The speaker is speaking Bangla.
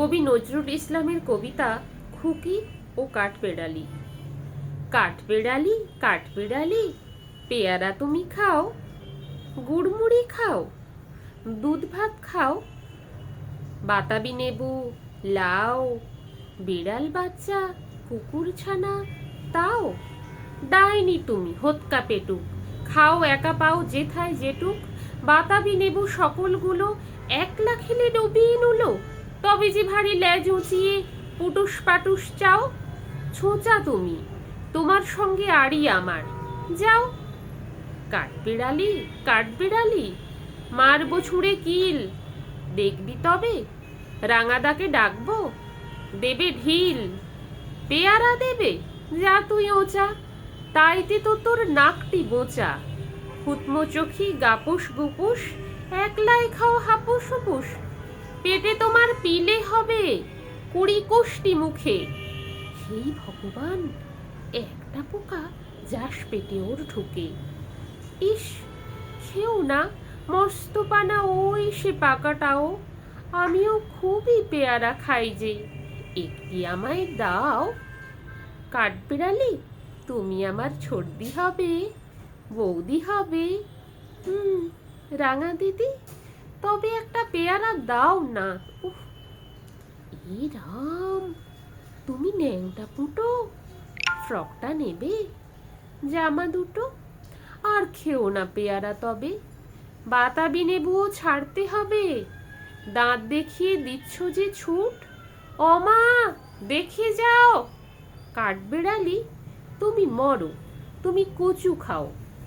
কবি নজরুল ইসলামের কবিতা খুকি ও কাঠবেড়ালি। কাঠবেড়ালি কাঠবেড়ালি, পেয়ারা তুমি খাও, গুড়মুড়ি খাও, দুধ ভাত খাও, বাতাবি নেবু, লাও, বিড়াল বাচ্চা, কুকুর ছানা তাও। ডাইনি তুমি হোৎকা পেটুক, খাও একা পাও যেথায় যেটুক, বাতাবি নেবু সকলগুলো একলা খেলে ডুবিয়ে নুলো, তবে যে ভারী লেজ উঁচিয়ে পুটুস পাটুস চাও। ছোঁচা তুমি, তোমার সঙ্গে আড়ি আমার, যাও। কাঠবিড়ালি কাঠবিড়ালি, মারবো ছুঁড়ে কিল, দেখবি তবে রাঙাদাকে ডাকবো, দেবে ঢিল, পেয়ারা দেবে, যা তুই ওচা, তাইতে তো তোর নাকটি বোচা। হুতমো চোখি গাপুস গুপুস, একলাই খাও হাপুস হুপুস, পেটে তোমার পিলে হবে 20 কোষ্টি মুখে। হেই ভগবান, একটা পোকা যাস পেটে ওর ঢুকে। ইস, খেও না, মস্ত পানা ওই সে পাকাটাও, আমিও খুবই পেয়ারা খাই যে, একটি আমায় দাও। কাঠবিড়ালি তুমি আমার ছর্দি হবে, বৌদি হবে। রাঙা দিদি, তবে একটা পেয়ারা দাও না। উফ, এ রাম, তুমি ন্যাংটা পুটো, ফ্রকটা নেবে, জামা দুটো, আর খেও না পেয়ারা তবে, বাতাবি নেবুও ছাড়তে হবে, দাঁত দেখিয়ে দিচ্ছ যে ছুট, অমা দেখে যাও। কাঠবিড়ালি তুমি মরো, তুমি কচু খাও,